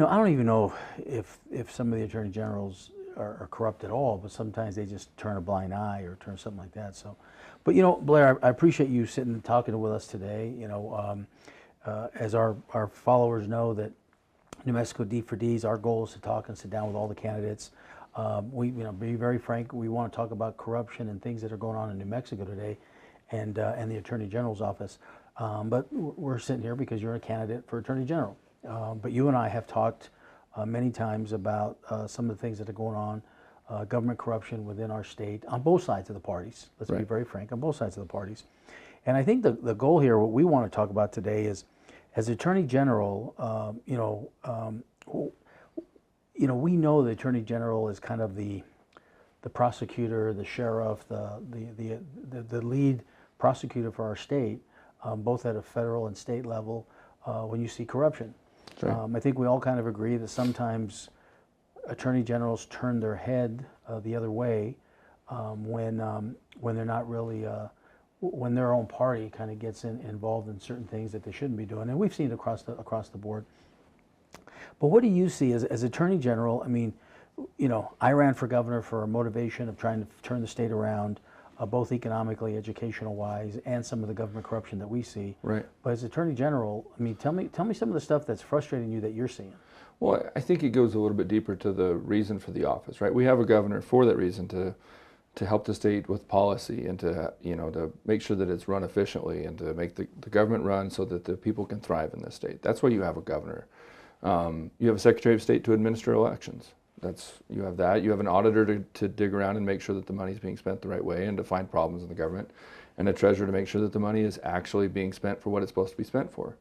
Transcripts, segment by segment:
I don't even know if some of the attorney generals are corrupt at all, but sometimes they just turn a blind eye or turn something like that. So, but Blair, I appreciate you sitting and talking with us today. As our followers know that New Mexico D for D's, our goal is to talk and sit down with all the candidates. We, be very frank. We want to talk about corruption and things that are going on in New Mexico today, and the Attorney General's office. But we're sitting here because you're a candidate for Attorney General. But you and I have talked many times about some of the things that are going on, government corruption within our state on both sides of the parties. Let's be very frank, on both sides of the parties. And I think the goal here, what we want to talk about today is, as Attorney General, we know the Attorney General is kind of the prosecutor, the sheriff, the lead prosecutor for our state, both at a federal and state level, when you see corruption. I think we all kind of agree that sometimes attorney generals turn their head the other way when they're not really, when their own party kind of gets involved in certain things that they shouldn't be doing, and we've seen it across the board. But what do you see as attorney general? I mean, I ran for governor for a motivation of trying to turn the state around, both economically, educational-wise, and some of the government corruption that we see. Right. But as Attorney General, I mean, tell me some of the stuff that's frustrating you that you're seeing. Well, I think it goes a little bit deeper to the reason for the office, right? We have a governor for that reason, to help the state with policy and to make sure that it's run efficiently and to make the government run so that the people can thrive in this state. That's why you have a governor. You have a Secretary of State to administer elections. You have that. You have an auditor to dig around and make sure that the money is being spent the right way and to find problems in the government, and a treasurer to make sure that the money is actually being spent for what it's supposed to be spent for.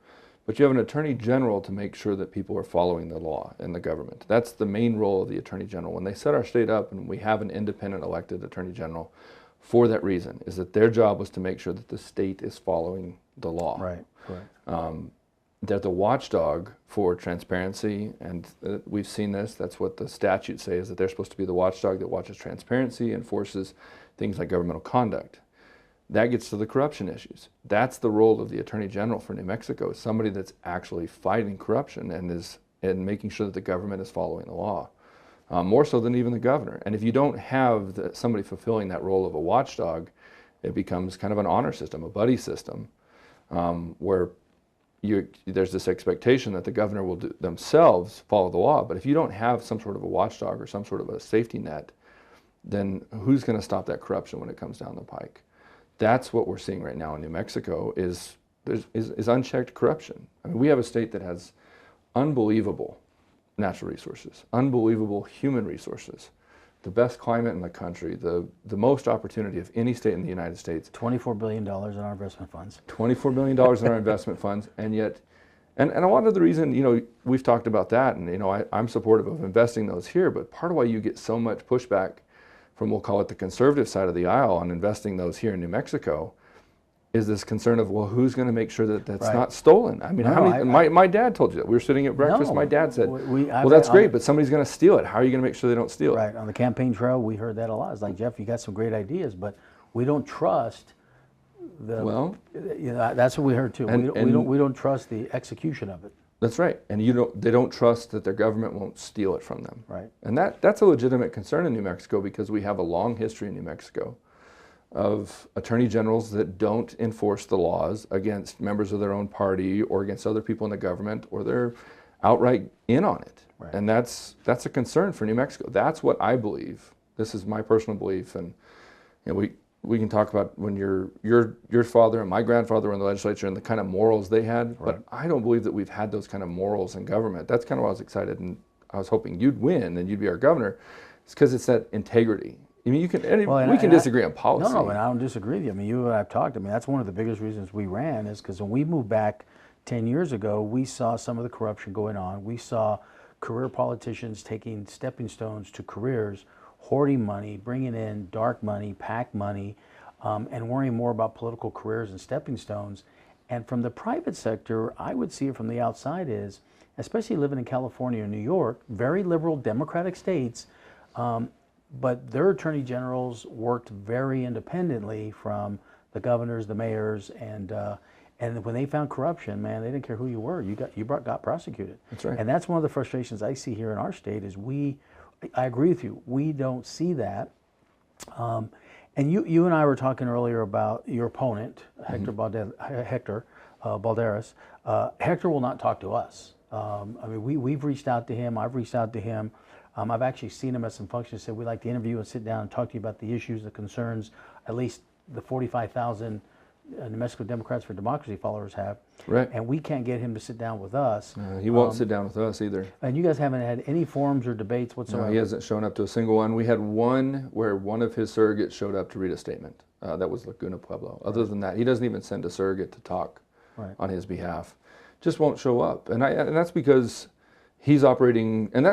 But you have an attorney general to make sure that people are following the law in the government. That's the main role of the attorney general. When they set our state up and we have an independent elected attorney general, for that reason, is that their job was to make sure that the state is following the law. Right. They're the watchdog for transparency, and we've seen this. That's what the statutes say, is that they're supposed to be the watchdog that watches transparency, enforces things like governmental conduct. That gets to the corruption issues. That's the role of the Attorney General for New Mexico, is somebody that's actually fighting corruption and making sure that the government is following the law, more so than even the governor. And if you don't have somebody fulfilling that role of a watchdog, it becomes kind of an honor system, a buddy system, where there's this expectation that the governor will themselves follow the law. But if you don't have some sort of a watchdog or some sort of a safety net, then who's going to stop that corruption when it comes down the pike? That's what we're seeing right now in New Mexico is unchecked corruption. I mean, we have a state that has unbelievable natural resources, unbelievable human resources, the best climate in the country, the most opportunity of any state in the United States. $24 billion in our investment funds. $24 billion in our investment funds, and yet, and a lot of the reason, we've talked about that, and I'm supportive of investing those here, but part of why you get so much pushback from, we'll call it the conservative side of the aisle, on investing those here in New Mexico, is this concern of, well, who's going to make sure that that's not stolen? I mean, my dad told you that. We were sitting at breakfast, my dad said, well, that's great, but somebody's going to steal it. How are you going to make sure they don't steal it? Right, on the campaign trail, we heard that a lot. It's like, Jeff, you got some great ideas, but we don't trust the, that's what we heard too. We don't trust the execution of it. That's right, and they don't trust that their government won't steal it from them. Right. And that's a legitimate concern in New Mexico, because we have a long history in New Mexico of attorney generals that don't enforce the laws against members of their own party or against other people in the government, or they're outright in on it. Right. And that's a concern for New Mexico. That's what I believe. This is my personal belief, and we can talk about when your father and my grandfather were in the legislature and the kind of morals they had, but I don't believe that we've had those kind of morals in government. That's kind of why I was excited, and I was hoping you'd win and you'd be our governor. It's because it's that integrity. I mean, we can disagree on policy. No, and I don't disagree with you. I mean, you and I have talked. I mean, that's one of the biggest reasons we ran, is because when we moved back 10 years ago, we saw some of the corruption going on. We saw career politicians taking stepping stones to careers, hoarding money, bringing in dark money, PAC money, and worrying more about political careers and stepping stones. And from the private sector, I would see it from the outside is, especially living in California or New York, very liberal Democratic states, but their attorney generals worked very independently from the governors, the mayors, and And when they found corruption, man, they didn't care who you were. Got prosecuted. That's right. And that's one of the frustrations I see here in our state is I agree with you. We don't see that. And you and I were talking earlier about your opponent, Hector Balderas. Hector will not talk to us. I mean, we've reached out to him. I've reached out to him. I've actually seen him at some functions. Said we'd like to interview and sit down and talk to you about the issues, the concerns, at least the 45,000 New Mexico Democrats for Democracy followers have. Right. And we can't get him to sit down with us. He won't sit down with us either. And you guys haven't had any forums or debates whatsoever. No, he hasn't shown up to a single one. We had one where one of his surrogates showed up to read a statement. That was Laguna Pueblo. Other than that, he doesn't even send a surrogate to talk on his behalf. Just won't show up. And that's because he's operating, and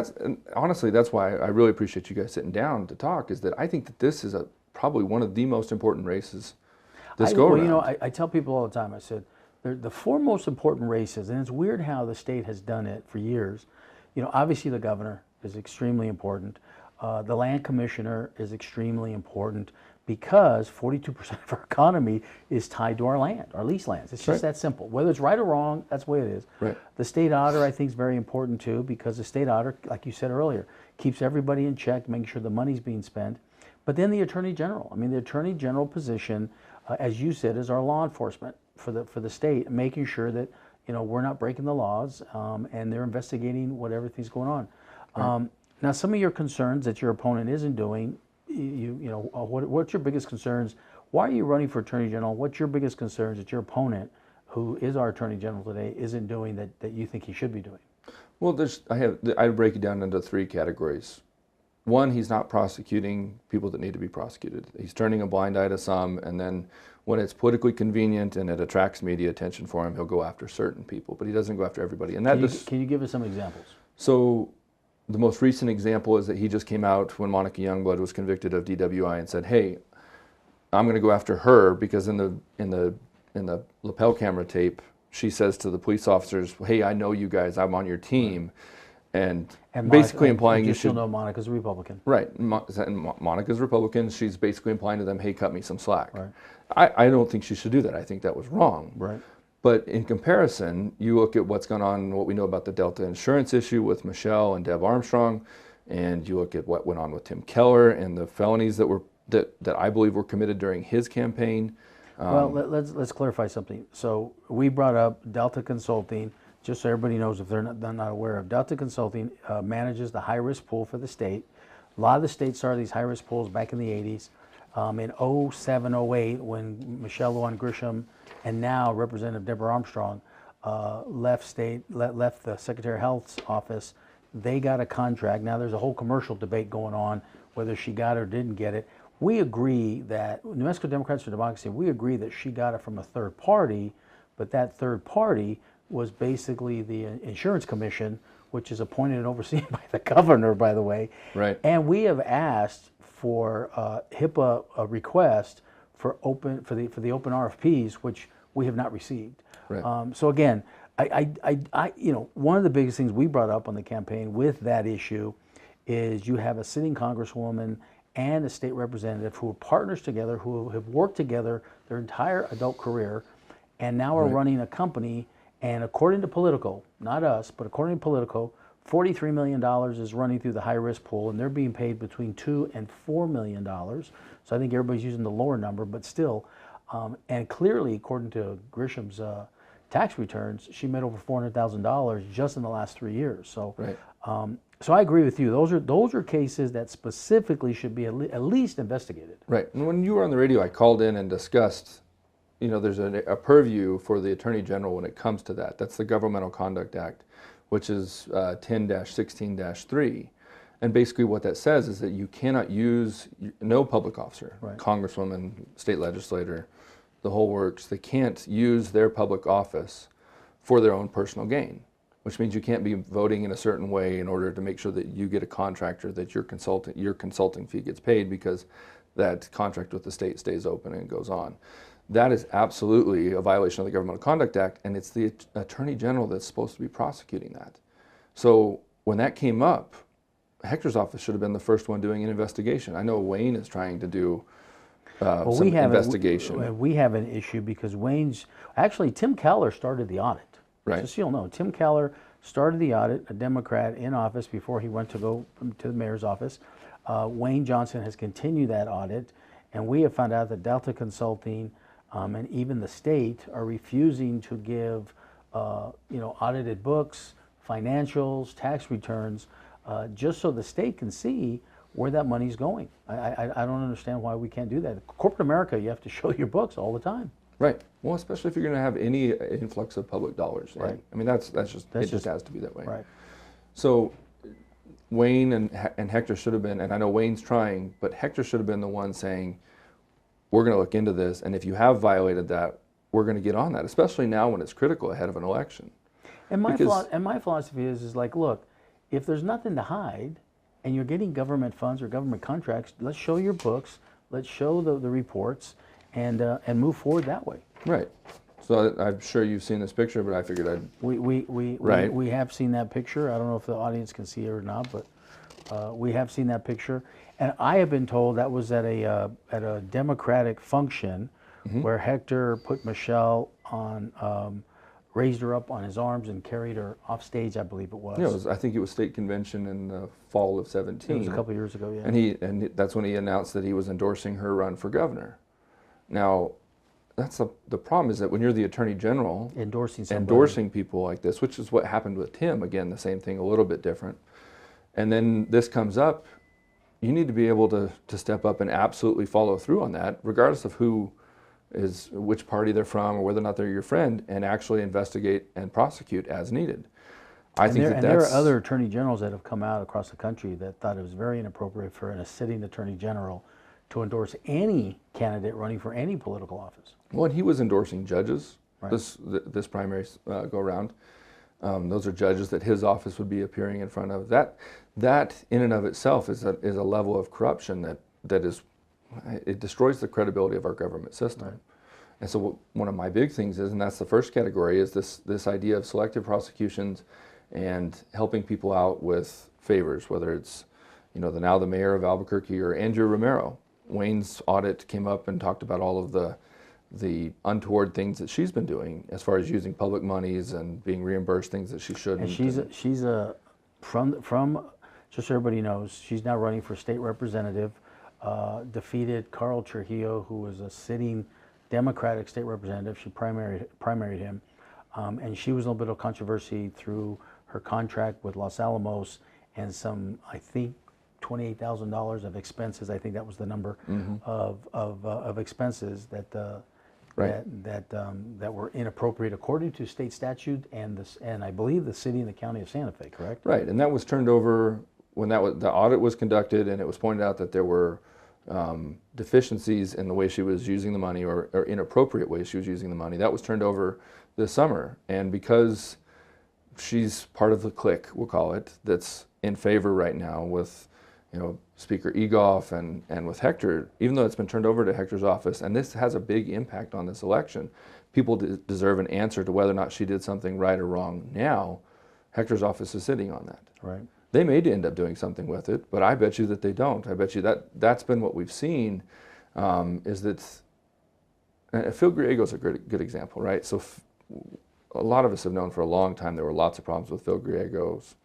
honestly, that's why I really appreciate you guys sitting down to talk, is that I think that this is probably one of the most important races this go around. You know, I tell people all the time, I said, the four most important races, and it's weird how the state has done it for years. You know, obviously the governor is extremely important. The land commissioner is extremely important because 42% of our economy is tied to our land, our lease lands. It's just that simple. Whether it's right or wrong, that's the way it is. Right. The state auditor, I think, is very important too, because the state auditor, like you said earlier, keeps everybody in check, making sure the money's being spent. But then the attorney general. I mean, the attorney general position, as you said, is our law enforcement for the state, making sure that, you know, we're not breaking the laws, and they're investigating what everything's going on. Right. Now, some of your concerns that your opponent isn't doing, what's your biggest concerns? Why are you running for attorney general? What's your biggest concerns that your opponent, who is our attorney general today, isn't doing that you think he should be doing? Well, I break it down into three categories. One, he's not prosecuting people that need to be prosecuted. He's turning a blind eye to some, and then when it's politically convenient and it attracts media attention for him, he'll go after certain people, but he doesn't go after everybody. And can you give us some examples? So the most recent example is that he just came out when Monica Youngblood was convicted of DWI and said, "Hey, I'm going to go after her because in the lapel camera tape, she says to the police officers, 'Hey, I know you guys. I'm on your team.'" And basically implying you should know Monica's a Republican. Right. Monica's Republican. She's basically implying to them, "Hey, cut me some slack." Right. I don't think she should do that. I think that was wrong. Right. But in comparison, you look at what's gone on, what we know about the Delta insurance issue with Michelle and Deb Armstrong, and you look at what went on with Tim Keller and the felonies that I believe were committed during his campaign. Well, let's clarify something. So we brought up Delta Consulting, just so everybody knows if they're not aware of. Delta Consulting manages the high-risk pool for the state. A lot of the states started these high-risk pools back in the 80s. In 07, 08, when Michelle Lujan Grisham and now Representative Deborah Armstrong left the Secretary of Health's office, they got a contract. Now there's a whole commercial debate going on whether she got it or didn't get it. We agree that, New Mexico Democrats for Democracy, we agree that she got it from a third party, but that third party was basically the Insurance Commission, which is appointed and overseen by the governor, by the way. Right. And we have asked for HIPAA request for the open RFPs, which we have not received. Right. So again, one of the biggest things we brought up on the campaign with that issue is you have a sitting congresswoman and a state representative who are partners together, who have worked together their entire adult career, and now are running a company. And according to Politico, not us, but according to Politico, $43 million is running through the high-risk pool, and they're being paid between $2 and $4 million. So I think everybody's using the lower number, but still. And clearly, according to Grisham's tax returns, she made over $400,000 just in the last 3 years. So, so I agree with you. Those are cases that specifically should be at least investigated. Right. And when you were on the radio, I called in and discussed, there's a purview for the Attorney General when it comes to that. That's the Governmental Conduct Act, which is 10-16-3. And basically what that says is that you cannot use, no public officer, congresswoman, state legislator, the whole works, they can't use their public office for their own personal gain, which means you can't be voting in a certain way in order to make sure that you get a contractor, that your consulting fee gets paid because that contract with the state stays open and goes on. That is absolutely a violation of the Governmental Conduct Act, and it's the Attorney General that's supposed to be prosecuting that. So when that came up, Hector's office should have been the first one doing an investigation. I know Wayne is trying to do Well, some investigation. we have an issue because actually Tim Keller started the audit. Right. Just so you'll know, Tim Keller started the audit, a Democrat in office before he went to go to the mayor's office. Wayne Johnson has continued that audit, and we have found out that Delta Consulting and even the state are refusing to give audited books, financials, tax returns, just so the state can see where that money's going. I don't understand why we can't do that. Corporate America, you have to show your books all the time. Right. Well, especially if you're going to have any influx of public dollars. Right. I mean, it just has to be that way. Right. So Wayne and Hector should have been, and I know Wayne's trying, but Hector should have been the one saying, we're going to look into this, and if you have violated that, we're going to get on that, especially now when it's critical ahead of an election. And my philosophy is like, look, if there's nothing to hide, and you're getting government funds or government contracts, let's show your books, let's show the reports, and move forward that way. Right. So I'm sure you've seen this picture, but I figured I'd. We have seen that picture. I don't know if the audience can see it or not, but we have seen that picture. And I have been told that was at a Democratic function where Hector put Michelle on, raised her up on his arms and carried her off stage, I believe it was. Yeah, I think it was state convention in the fall of 17. It was a couple of years ago, yeah. And that's when he announced that he was endorsing her run for governor. Now, that's the problem, is that when you're the attorney general endorsing people like this, which is what happened with Tim, again, the same thing, a little bit different, and then this comes up, you need to be able to step up and absolutely follow through on that, regardless of which party they're from or whether or not they're your friend, and actually investigate and prosecute as needed. There are other attorney generals that have come out across the country that thought it was very inappropriate for a sitting attorney general to endorse any candidate running for any political office. Well, and he was endorsing judges, right, this primary go-around. Those are judges that his office would be appearing in front of. That in and of itself is a level of corruption it destroys the credibility of our government system. Right. And so one of my big things is, and that's the first category, is this idea of selective prosecutions and helping people out with favors, whether it's now the mayor of Albuquerque or Andrew Romero. Wayne's audit came up and talked about all of the untoward things that she's been doing as far as using public monies and being reimbursed things that she shouldn't. And she's from just so everybody knows, she's now running for state representative, defeated Carl Trujillo, who was a sitting Democratic state representative. She primaried him, and she was a little bit of controversy through her contract with Los Alamos and some, I think, $28,000 of expenses. I think that was the number of expenses that were inappropriate according to state statute and I believe the city and the county of Santa Fe. Correct? Right, and that was turned over when the audit was conducted, and it was pointed out that there were deficiencies in the way she was using the money, or inappropriate ways she was using the money. That was turned over this summer, and because she's part of the clique, we'll call it, that's in favor right now with Speaker Egoff and with Hector, even though it's been turned over to Hector's office, and this has a big impact on this election. People deserve an answer to whether or not she did something right or wrong now. Hector's office is sitting on that. Right. They may end up doing something with it, but I bet you that they don't. I bet you that's been what we've seen, is that Phil Griego's a good example, right? So a lot of us have known for a long time there were lots of problems with Phil Griego's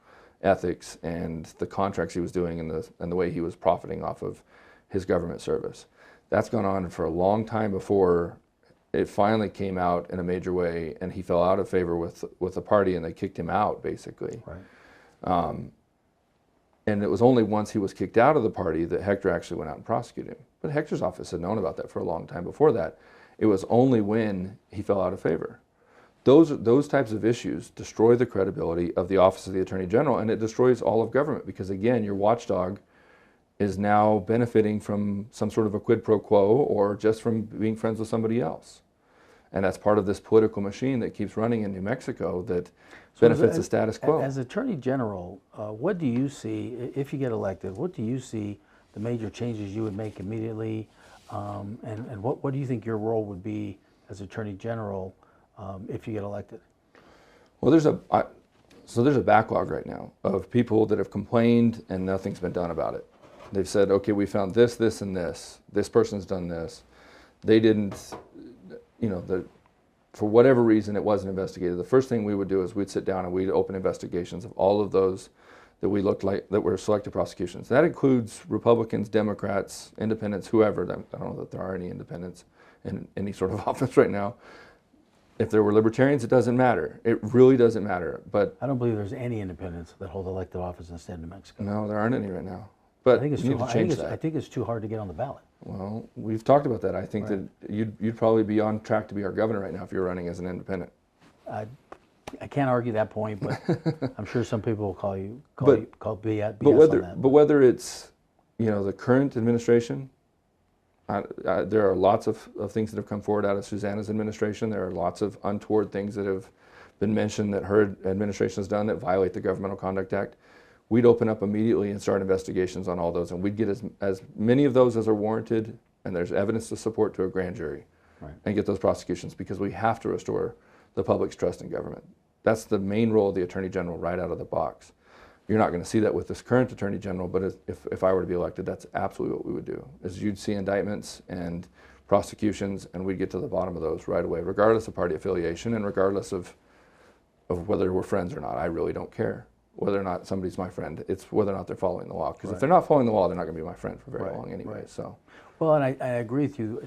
ethics and the contracts he was doing and the way he was profiting off of his government service. That's gone on for a long time before it finally came out in a major way, and he fell out of favor with the party, and they kicked him out, basically. Right. And it was only once he was kicked out of the party that Hector actually went out and prosecuted him. But Hector's office had known about that for a long time before that. It was only when he fell out of favor. Those types of issues destroy the credibility of the Office of the Attorney General, and it destroys all of government because, again, your watchdog is now benefiting from some sort of a quid pro quo or just from being friends with somebody else. And that's part of this political machine that keeps running in New Mexico that benefits the status quo. As Attorney General, what do you see, if you get elected, what do you see the major changes you would make immediately? And what do you think your role would be as Attorney General if you get elected? Well, there's a backlog right now of people that have complained and nothing's been done about it. They've said, okay, we found this, this, and this. This person's done this. They didn't, you know, for whatever reason, it wasn't investigated. The first thing we would do is we'd sit down and we'd open investigations of all of those that we looked like that were selective prosecutions. That includes Republicans, Democrats, independents, whoever. I don't know that there are any independents in any sort of office right now. If there were libertarians, it doesn't matter. It really doesn't matter. But I don't believe there's any independents that hold elective office in the state of New Mexico. no, there aren't any right now. But I think it's you too need to hard. change that. I think it's too hard to get on the ballot. Well, we've talked about that. I think Right. that you'd probably be on track to be our governor right now if you're running as an independent. I can't argue that point, but I'm sure some people will call BS But on that. whether it's, you know, the current administration, there are lots of things that have come forward out of Susanna's administration. There are lots of untoward things that have been mentioned that her administration has done that violate the Governmental Conduct Act. We'd open up immediately and start investigations on all those, and we'd get as many of those as are warranted, and there's evidence to support, to a grand jury, Right. and get those prosecutions, because we have to restore the public's trust in government. That's the main role of the Attorney General right out of the box. You're not going to see that with this current Attorney General, but if I were to be elected, that's absolutely what we would do, is you'd see indictments and prosecutions, and we'd get to the bottom of those right away, regardless of party affiliation and regardless of whether we're friends or not. I really don't care whether or not somebody's my friend. It's whether or not they're following the law. Because if they're not following the law, they're not going to be my friend for very long anyway. Right. So, Well, and I agree with you.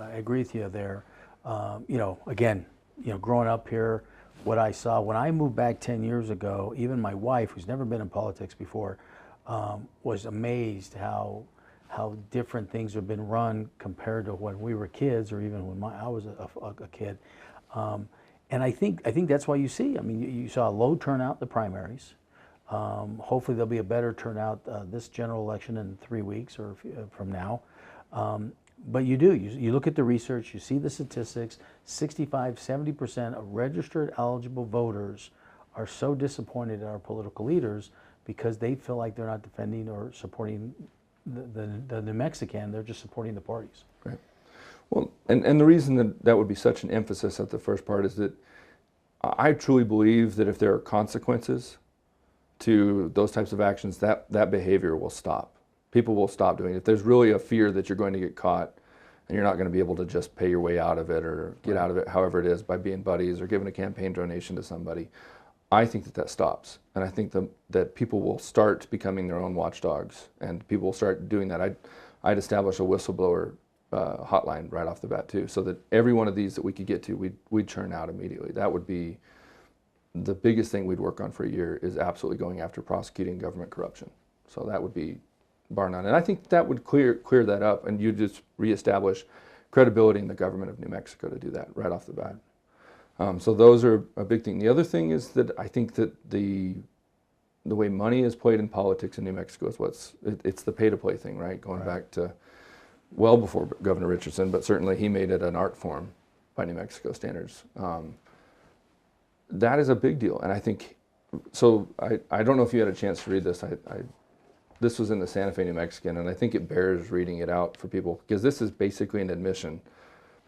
I agree with you there. You know, again, you know, growing up here, what I saw when I moved back 10 years ago, even my wife, who's never been in politics before, was amazed how different things have been run compared to when we were kids, or even when I was a kid. And I think that's why you see. I mean, you saw a low turnout in the primaries. Hopefully there'll be a better turnout this general election in 3 weeks or from now. But you look at the research, you see the statistics, 65–70% of registered eligible voters are so disappointed in our political leaders because they feel like they're not defending or supporting the New Mexican, they're just supporting the parties. right. Well, and the reason that would be such an emphasis at the first part is that I truly believe that if there are consequences to those types of actions, that behavior will stop. People will stop doing it. If there's really a fear that you're going to get caught and you're not going to be able to just pay your way out of it or get out of it, however it is, by being buddies or giving a campaign donation to somebody, I think that stops. And I think that people will start becoming their own watchdogs, and people will start doing that. I'd establish a whistleblower hotline right off the bat too, so that every one of these that we could get to, we'd churn out immediately. That would be the biggest thing we'd work on for a year, is absolutely going after prosecuting government corruption. So that would be bar none. And I think that would clear that up, and you just reestablish credibility in the government of New Mexico to do that right off the bat. So those are a big thing. The other thing is that I think that the way money is played in politics in New Mexico is it's the pay-to-play thing, right? Going back to well before Governor Richardson, but certainly he made it an art form by New Mexico standards. That is a big deal, and I think, so I don't know if you had a chance to read this. This was in the Santa Fe New Mexican, and I think it bears reading it out for people, because this is basically an admission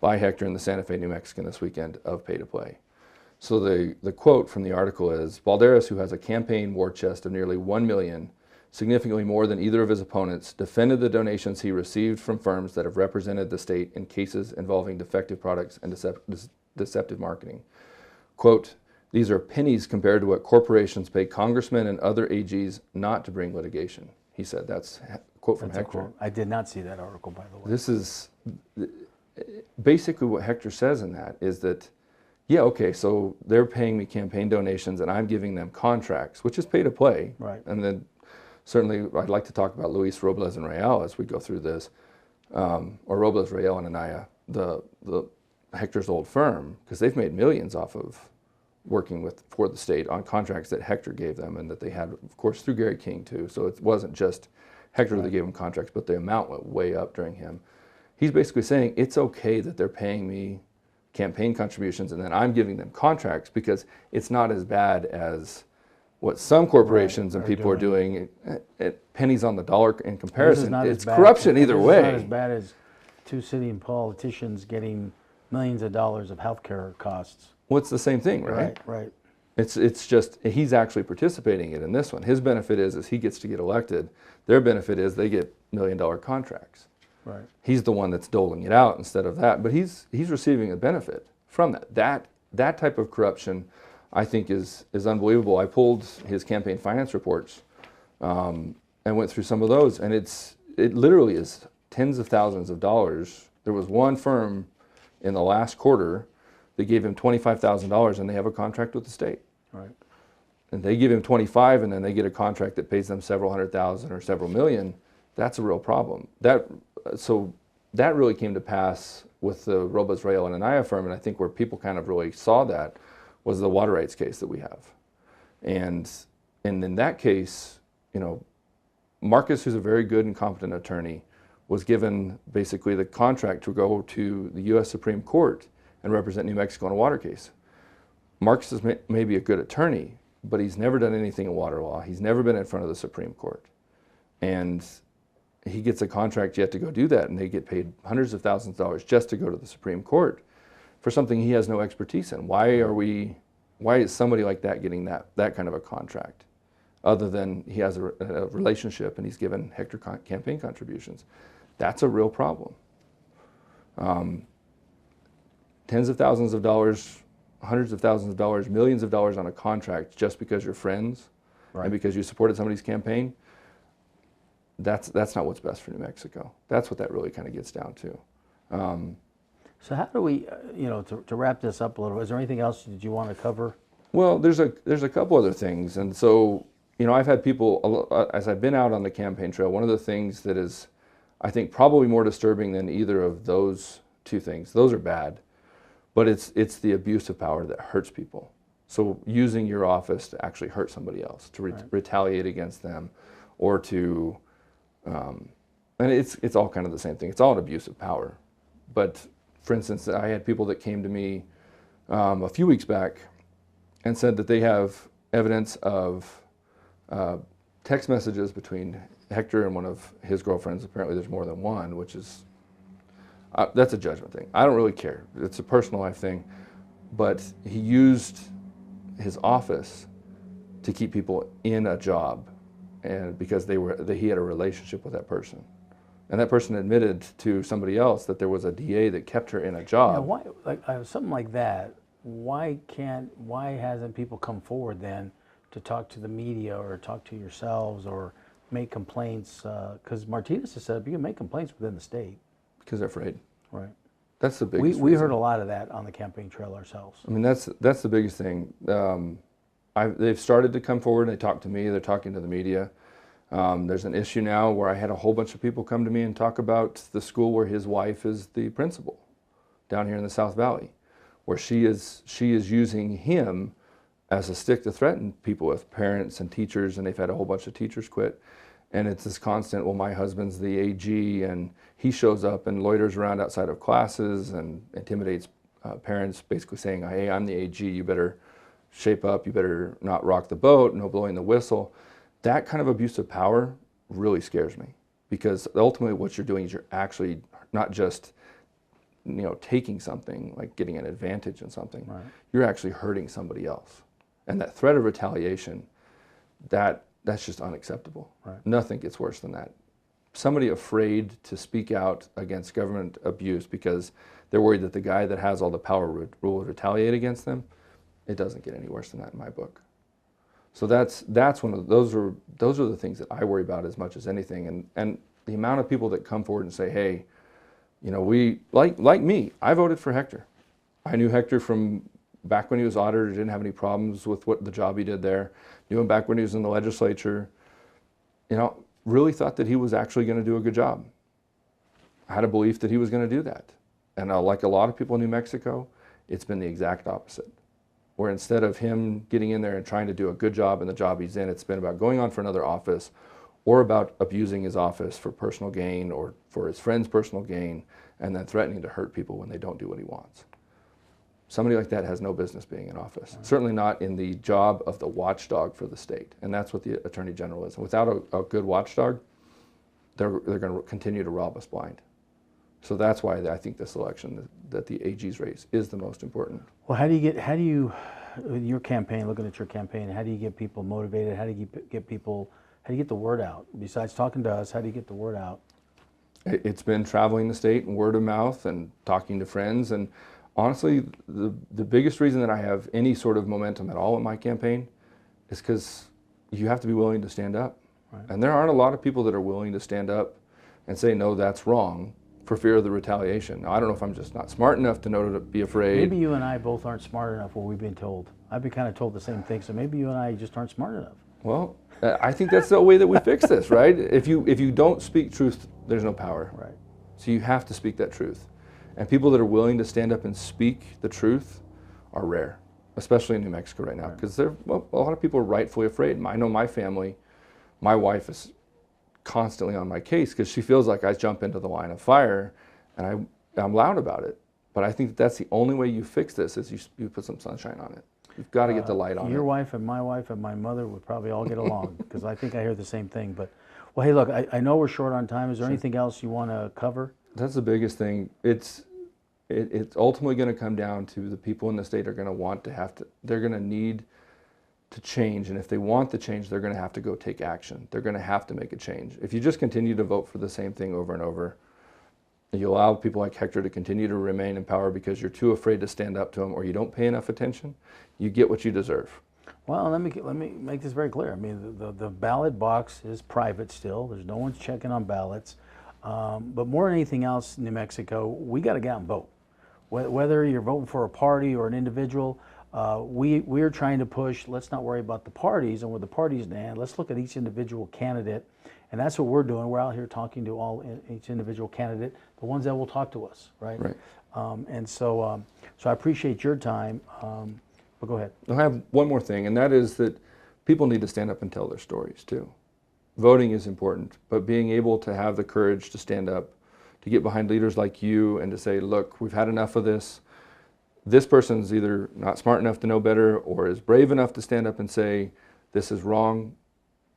by Hector in the Santa Fe New Mexican this weekend of pay-to-play. So the quote from the article is, Balderas, who has a campaign war chest of nearly $1 million, significantly more than either of his opponents, defended the donations he received from firms that have represented the state in cases involving defective products and deceptive marketing. Quote, these are pennies compared to what corporations pay congressmen and other AGs not to bring litigation, he said. That's a quote from Hector. I did not see that article, by the way. This is basically what Hector says in that, is that, yeah, okay, so they're paying me campaign donations and I'm giving them contracts, which is pay to play. Right. And then certainly I'd like to talk about Luis Robles and Real as we go through this, or Robles, Real, and Anaya, the Hector's old firm, because they've made millions off of working for the state on contracts that Hector gave them, and that they had, of course, through Gary King too. So it wasn't just Hector that gave them contracts, but the amount went way up during him. He's basically saying it's okay that they're paying me campaign contributions and then I'm giving them contracts, because it's not as bad as what some corporations and people are doing at pennies on the dollar in comparison. It's corruption either way. It's not as bad as two sitting politicians getting millions of dollars of health care costs. Well, it's the same thing, right? Right. It's just he's actually participating in this one. His benefit is he gets to get elected. Their benefit is they get $1 million contracts. Right. He's the one that's doling it out instead of that, but he's receiving a benefit from that. That type of corruption, I think, is unbelievable. I pulled his campaign finance reports and went through some of those, and it literally is tens of thousands of dollars. There was one firm in the last quarter that gave him $25,000, and they have a contract with the state. Right. And they give him 25, and then they get a contract that pays them several hundred thousand or several million. That's a real problem. So that really came to pass with the Robles Rayo and Anaya firm, and I think where people kind of really saw that was the water rights case that we have. And in that case, you know, Marcus, who's a very good and competent attorney, was given basically the contract to go to the U.S. Supreme Court and represent New Mexico in a water case. Marcus is maybe a good attorney, but he's never done anything in water law. He's never been in front of the Supreme Court. And he gets a contract yet to go do that, and they get paid hundreds of thousands of dollars just to go to the Supreme Court for something he has no expertise in. Why is somebody like that getting that kind of a contract, other than he has a relationship and he's given Hector campaign contributions? That's a real problem. Tens of thousands of dollars, hundreds of thousands of dollars, millions of dollars on a contract just because you're friends, right, and because you supported somebody's campaign. That's not what's best for New Mexico. That's what that really kind of gets down to. So how do we, to wrap this up a little, is there anything else that you want to cover? Well, there's a couple other things. And so, I've had people, as I've been out on the campaign trail, one of the things that is, I think, probably more disturbing than either of those two things, those are bad, but it's the abuse of power that hurts people. So using your office to actually hurt somebody else, to retaliate against them, or to, and it's all kind of the same thing. It's all an abuse of power. But for instance, I had people that came to me a few weeks back and said that they have evidence of text messages between Hector and one of his girlfriends. Apparently there's more than one, which is, that's a judgment thing. I don't really care. It's a personal life thing. But he used his office to keep people in a job, and because he had a relationship with that person. And that person admitted to somebody else that there was a DA that kept her in a job. Why, something like that, why hasn't people come forward then to talk to the media or talk to yourselves or make complaints? Because Martinez has said you can make complaints within the state. Because they're afraid. Right. That's the biggest We heard a lot of that on the campaign trail ourselves. I mean, that's the biggest thing. They've started to come forward and they talk to me, they're talking to the media. There's an issue now where I had a whole bunch of people come to me and talk about the school where his wife is the principal down here in the South Valley, where she is using him as a stick to threaten people with, parents and teachers, and they've had a whole bunch of teachers quit. And it's this constant, well, my husband's the AG, and he shows up and loiters around outside of classes and intimidates parents, basically saying, hey, I'm the AG, you better shape up, you better not rock the boat, no blowing the whistle. That kind of abuse of power really scares me, because ultimately what you're doing is you're actually not just taking something, like getting an advantage in something, right. You're actually hurting somebody else. And that threat of retaliation, that's just unacceptable. Right. Nothing gets worse than that. Somebody afraid to speak out against government abuse because they're worried that the guy that has all the power will retaliate against them. It doesn't get any worse than that in my book. So that's one of those are the things that I worry about as much as anything. And the amount of people that come forward and say, hey, we like me, I voted for Hector. I knew Hector from back when he was auditor, didn't have any problems with the job he did there. Knew him back when he was in the legislature. Really thought that he was actually going to do a good job. I had a belief that he was going to do that. And like a lot of people in New Mexico, it's been the exact opposite. Where instead of him getting in there and trying to do a good job in the job he's in, it's been about going on for another office or about abusing his office for personal gain or for his friend's personal gain, and then threatening to hurt people when they don't do what he wants. Somebody like that has no business being in office. Right. Certainly not in the job of the watchdog for the state. And that's what the Attorney General is. And without a good watchdog, they're going to continue to rob us blind. So that's why I think this election, that the AG's race is the most important. Well, how do you your campaign, looking at your campaign, how do you get people motivated? How do you get people, how do you get the word out? Besides talking to us, how do you get the word out? It's been traveling the state and word of mouth and talking to friends. And honestly, the biggest reason that I have any sort of momentum at all in my campaign is because you have to be willing to stand up. Right. And there aren't a lot of people that are willing to stand up and say, no, that's wrong, for fear of the retaliation. Now, I don't know if I'm just not smart enough to know to be afraid. Maybe you and I both aren't smart enough what we've been told. I've been kind of told the same thing, so maybe you and I just aren't smart enough. Well, I think that's the way that we fix this, right? If you don't speak truth, there's no power. Right. So you have to speak that truth. And people that are willing to stand up and speak the truth are rare, especially in New Mexico right now, because a lot of people are rightfully afraid. I know my family, my wife is constantly on my case because she feels like I jump into the line of fire, and I'm loud about it. But I think that's the only way you fix this is you put some sunshine on it. You've got to get the light on it. Your wife and my mother would probably all get along because I think I hear the same thing. But, well, hey, look, I know we're short on time. Is there anything else you want to cover? That's the biggest thing. It's ultimately going to come down to the people in the state are going to they're going to need to change. And if they want the change, they're going to have to go take action. They're going to have to make a change. If you just continue to vote for the same thing over and over, you allow people like Hector to continue to remain in power because you're too afraid to stand up to them or you don't pay enough attention, you get what you deserve. Well, let me make this very clear. I mean, the ballot box is private still. There's no one's checking on ballots. But more than anything else in New Mexico, we got to get out and vote. Whether you're voting for a party or an individual, we're trying to push, let's not worry about the parties and where the parties stand. Let's look at each individual candidate. And that's what we're doing. We're out here talking to each individual candidate, the ones that will talk to us, right? Right. So I appreciate your time. But go ahead. I have one more thing, and that is that people need to stand up and tell their stories too. Voting is important, but being able to have the courage to stand up, to get behind leaders like you and to say, look, we've had enough of this. This person's either not smart enough to know better or is brave enough to stand up and say, this is wrong.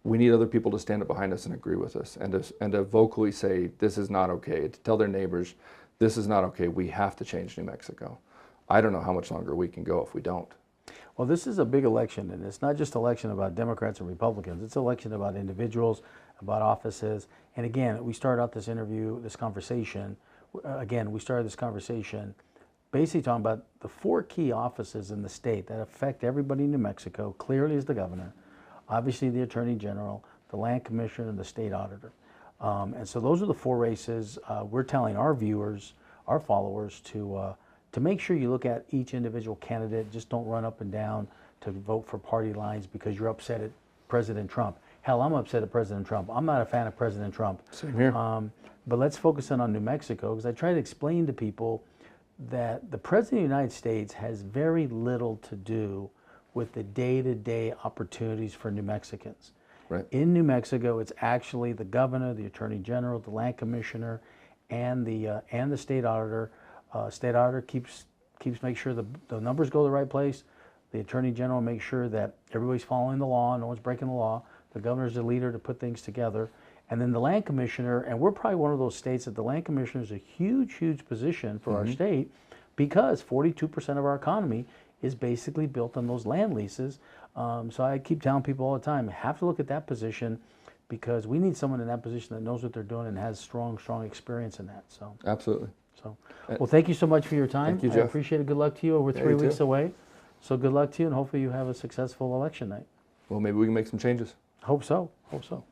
We need other people to stand up behind us and agree with us and to vocally say, this is not okay, to tell their neighbors, this is not okay, we have to change New Mexico. I don't know how much longer we can go if we don't. Well, this is a big election, and it's not just an election about Democrats and Republicans. It's an election about individuals, about offices. And again, we started out this interview, this conversation, basically talking about the 4 key offices in the state that affect everybody in New Mexico. Clearly is the governor, obviously the attorney general, the land commissioner, and the state auditor. And so those are the 4 races. We're telling our viewers, our followers, to make sure you look at each individual candidate. Just don't run up and down to vote for party lines because you're upset at President Trump. Hell, I'm upset at President Trump. I'm not a fan of President Trump. Same here. But let's focus in on New Mexico, because I try to explain to people that the President of the United States has very little to do with the day-to-day opportunities for New Mexicans. Right. In New Mexico, it's actually the governor, the attorney general, the land commissioner, and the state auditor. State auditor keeps make sure the numbers go to the right place. The attorney general makes sure that everybody's following the law, no one's breaking the law. The governor's the leader to put things together. And then the land commissioner, and we're probably one of those states that the land commissioner is a huge, huge position for our state, because 42% of our economy is basically built on those land leases. So I keep telling people all the time, have to look at that position, because we need someone in that position that knows what they're doing and has strong experience in that. So Absolutely. So, well, thank you so much for your time. Thank you, Jeff. I appreciate it. Good luck to you. We're 3 weeks away. So good luck to you, and hopefully you have a successful election night. Well, maybe we can make some changes. Hope so. Hope so.